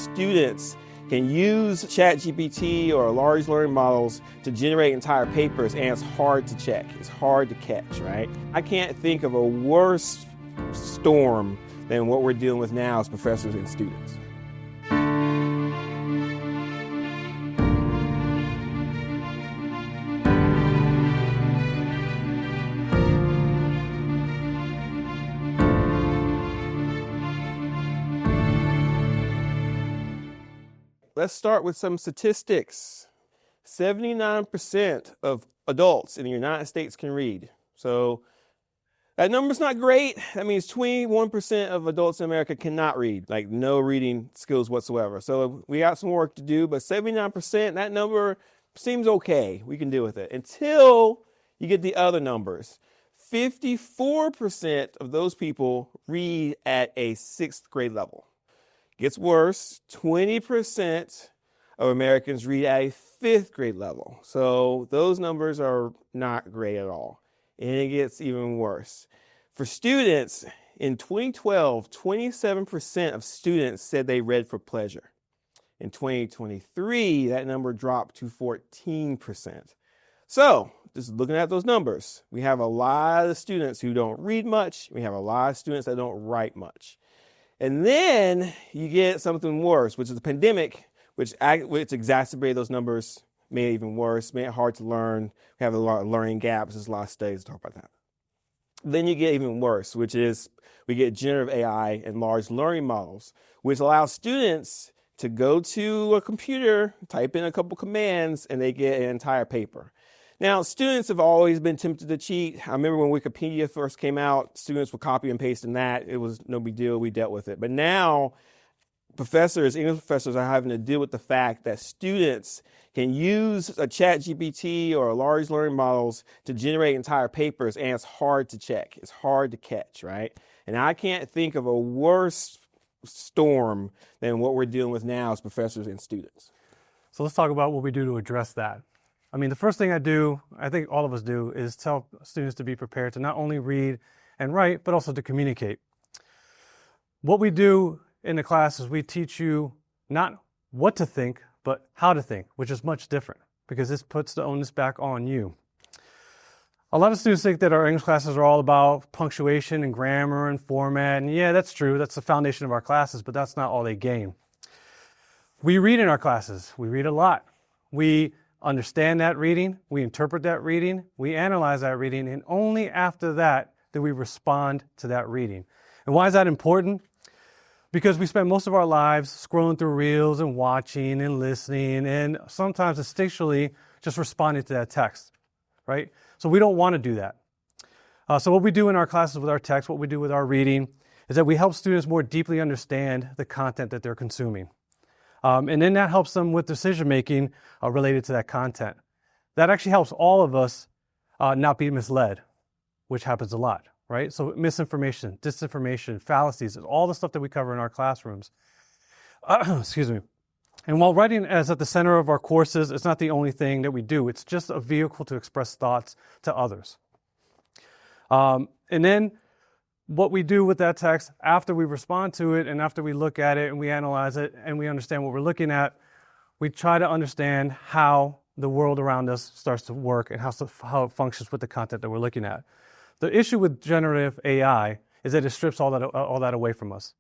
Students can use ChatGPT or large learning models to generate entire papers, and it's hard to check. It's hard to catch, right? I can't think of a worse storm than what we're dealing with now as professors and students. Let's start with some statistics. 79% of adults in the United States can read. So that number's not great. That means 21% of adults in America cannot read, like no reading skills whatsoever. So we got some work to do, but 79%, that number seems okay. We can deal with it until you get the other numbers. 54% of those people read at a 6th grade level. Gets worse, 20% of Americans read at a 5th grade level. So those numbers are not great at all. And it gets even worse. For students, in 2012, 27% of students said they read for pleasure. In 2023, that number dropped to 14%. So, just looking at those numbers, we have a lot of students who don't read much. We have a lot of students that don't write much. And then you get something worse, which is the pandemic, which exacerbated those numbers, made it even worse, made it hard to learn. We have a lot of learning gaps. There's a lot of studies to talk about that. Then you get even worse, which is we get generative AI and large learning models, which allow students to go to a computer, type in a couple commands, and they get an entire paper. Now, students have always been tempted to cheat. I remember when Wikipedia first came out, students would copy and paste in that. It was no big deal. We dealt with it. But now, English professors are having to deal with the fact that students can use a ChatGPT or large learning models to generate entire papers, and it's hard to check. It's hard to catch, right? And I can't think of a worse storm than what we're dealing with now as professors and students. So let's talk about what we do to address that. I mean, the first thing I think all of us do, is tell students to be prepared to not only read and write, but also to communicate. What we do in the class is we teach you not what to think, but how to think, which is much different because this puts the onus back on you. A lot of students think that our English classes are all about punctuation and grammar and format. And yeah, that's true. That's the foundation of our classes, but that's not all they gain. We read in our classes. We read a lot. We understand that reading, we interpret that reading, we analyze that reading, and only after that do we respond to that reading. And why is that important? Because we spend most of our lives scrolling through reels and watching and listening and sometimes instinctually just responding to that text, right? So we don't want to do that. So what we do in our classes with our text, what we do with our reading, is that we help students more deeply understand the content that they're consuming. And then that helps them with decision-making related to that content. That actually helps all of us not be misled, which happens a lot, right? So misinformation, disinformation, fallacies, all the stuff that we cover in our classrooms. Excuse me. And while writing is at the center of our courses, it's not the only thing that we do. It's just a vehicle to express thoughts to others. And then what we do with that text after we respond to it and after we look at it and we analyze it and we understand what we're looking at, we try to understand how the world around us starts to work and how it functions with the content that we're looking at. The issue with generative AI is that it strips all that away from us.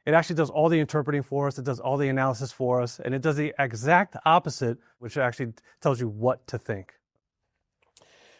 It actually does all the interpreting for us, it does all the analysis for us, and it does the exact opposite, which actually tells you what to think.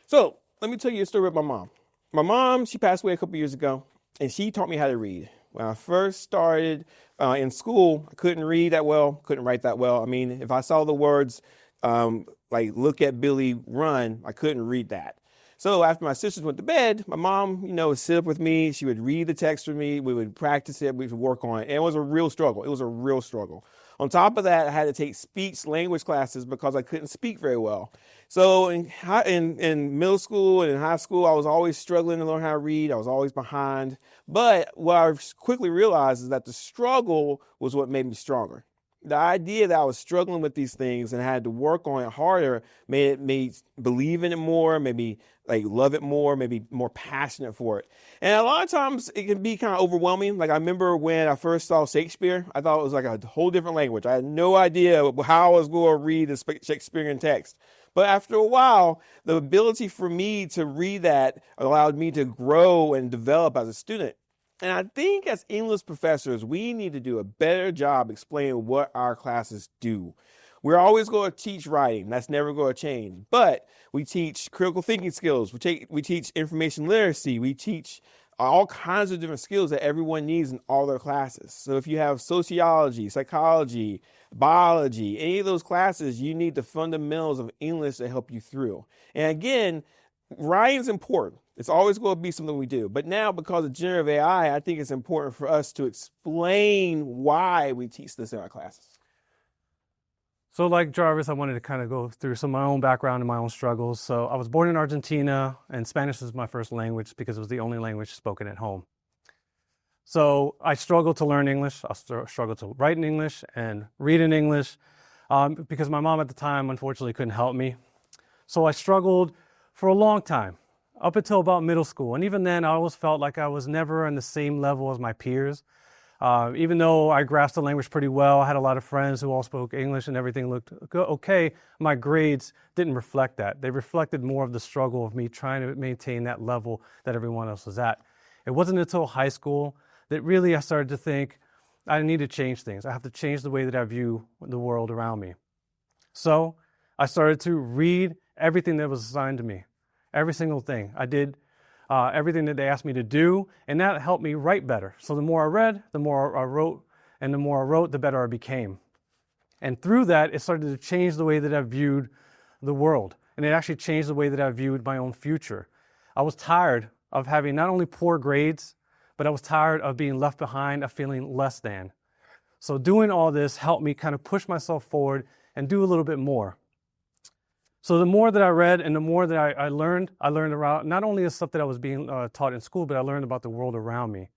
So let me tell you a story about my mom. My mom, she passed away a couple years ago. And she taught me how to read. When I first started in school, I couldn't read that well, couldn't write that well. I mean, if I saw the words like look at Billy run, I couldn't read that. So after my sisters went to bed, my mom, would sit up with me. She would read the text with me. We would practice it. We would work on it. And it was a real struggle. On top of that, I had to take speech language classes because I couldn't speak very well. So in middle school and in high school, I was always struggling to learn how to read. I was always behind. But what I quickly realized is that the struggle was what made me stronger. the idea that I was struggling with these things and had to work on it harder made me believe in it more, made me like love it more, maybe more passionate for it. And a lot of times it can be kind of overwhelming. Like I remember when I first saw Shakespeare, I thought it was like a whole different language. I had no idea how I was going to read the Shakespearean text. But after a while, the ability for me to read that allowed me to grow and develop as a student. And I think as English professors, we need to do a better job explaining what our classes do. We're always going to teach writing. That's never going to change. But we teach critical thinking skills. We teach information literacy. We teach all kinds of different skills that everyone needs in all their classes. So if you have sociology, psychology, biology, any of those classes, you need the fundamentals of English to help you through. And again, writing is important. It's always going to be something we do. But now, because of generative AI, I think it's important for us to explain why we teach this in our classes. So like Jarvis, I wanted to kind of go through some of my own background and my own struggles. So I was born in Argentina, and Spanish was my first language because it was the only language spoken at home. So I struggled to learn English. I struggled to write in English and read in English because my mom at the time, unfortunately, couldn't help me. So I struggled for a long time, up until about middle school. And even then, I always felt like I was never on the same level as my peers. Even though I grasped the language pretty well, I had a lot of friends who all spoke English and everything looked okay, my grades didn't reflect that. They reflected more of the struggle of me trying to maintain that level that everyone else was at. It wasn't until high school that really I started to think, I need to change things. I have to change the way that I view the world around me. So I started to read everything that was assigned to me, every single thing. I did everything that they asked me to do, and that helped me write better. So the more I read, the more I wrote, and the more I wrote, the better I became. And through that, it started to change the way that I viewed the world, and it actually changed the way that I viewed my own future. I was tired of having not only poor grades, but I was tired of being left behind, of feeling less than. So doing all this helped me kind of push myself forward and do a little bit more. So the more that I read and the more that I learned around not only the stuff that I was being taught in school, but I learned about the world around me,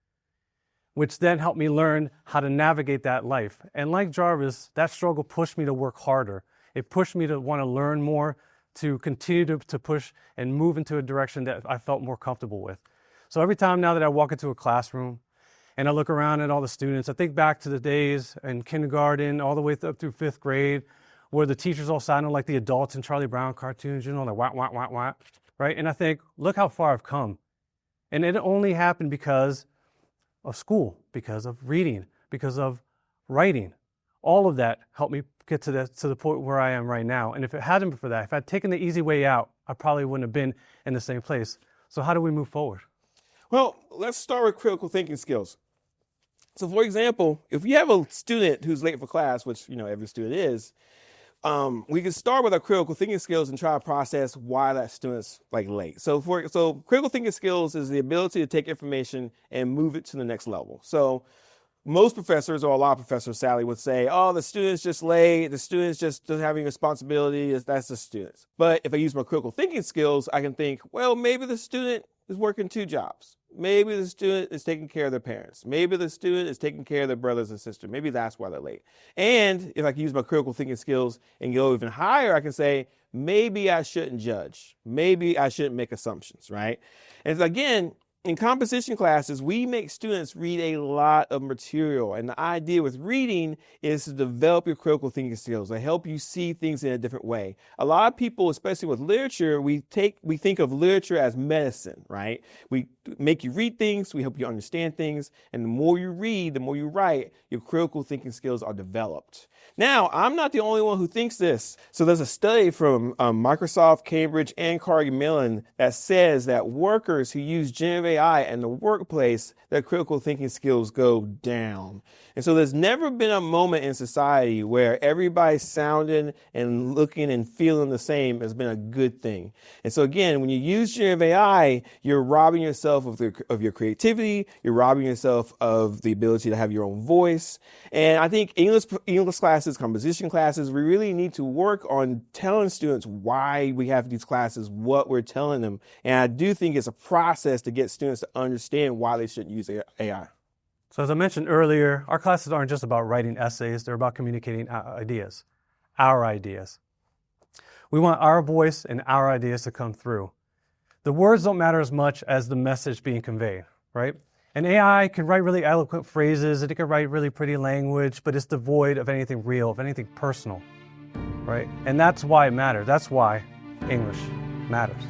which then helped me learn how to navigate that life. And like Jarvis, that struggle pushed me to work harder. It pushed me to want to learn more, to continue to push and move into a direction that I felt more comfortable with. So every time now that I walk into a classroom and I look around at all the students, I think back to the days in kindergarten all the way up through 5th grade, where the teachers all sounded like the adults in Charlie Brown cartoons, you know, like wah, wah, wah, wah, right? And I think, look how far I've come. And it only happened because of school, because of reading, because of writing. All of that helped me get to the point where I am right now. And if it hadn't been for that, if I'd taken the easy way out, I probably wouldn't have been in the same place. So how do we move forward? Well, let's start with critical thinking skills. So for example, if you have a student who's late for class, which, you know, every student is, we can start with our critical thinking skills and try to process why that student's like late. So critical thinking skills is the ability to take information and move it to the next level. So most professors, or a lot of professors, sadly, would say, oh, the student's just late, the student's just doesn't have any responsibility, that's the students. But if I use my critical thinking skills, I can think, well, maybe the student is working 2 jobs. Maybe the student is taking care of their parents. Maybe the student is taking care of their brothers and sisters. Maybe that's why they're late. And if I can use my critical thinking skills and go even higher, I can say, maybe I shouldn't judge. Maybe I shouldn't make assumptions, right? And again, in composition classes, we make students read a lot of material. And the idea with reading is to develop your critical thinking skills, to help you see things in a different way. A lot of people, especially with literature, we think of literature as medicine, right? We make you read things, we help you understand things. And the more you read, the more you write, your critical thinking skills are developed. Now, I'm not the only one who thinks this. So there's a study from Microsoft, Cambridge, and Carnegie Mellon that says that workers who use generative AI in the workplace, their critical thinking skills go down. And so there's never been a moment in society where everybody's sounding and looking and feeling the same has been a good thing. And so again, when you use generative AI, you're robbing yourself of your creativity. You're robbing yourself of the ability to have your own voice. And I think English classes, composition classes, we really need to work on telling students why we have these classes, what we're telling them. And I do think it's a process to get students to understand why they shouldn't use AI. So as I mentioned earlier, our classes aren't just about writing essays, they're about communicating ideas, our ideas. We want our voice and our ideas to come through. The words don't matter as much as the message being conveyed, right? An AI can write really eloquent phrases, and it can write really pretty language, but it's devoid of anything real, of anything personal, right? And that's why it matters. That's why English matters.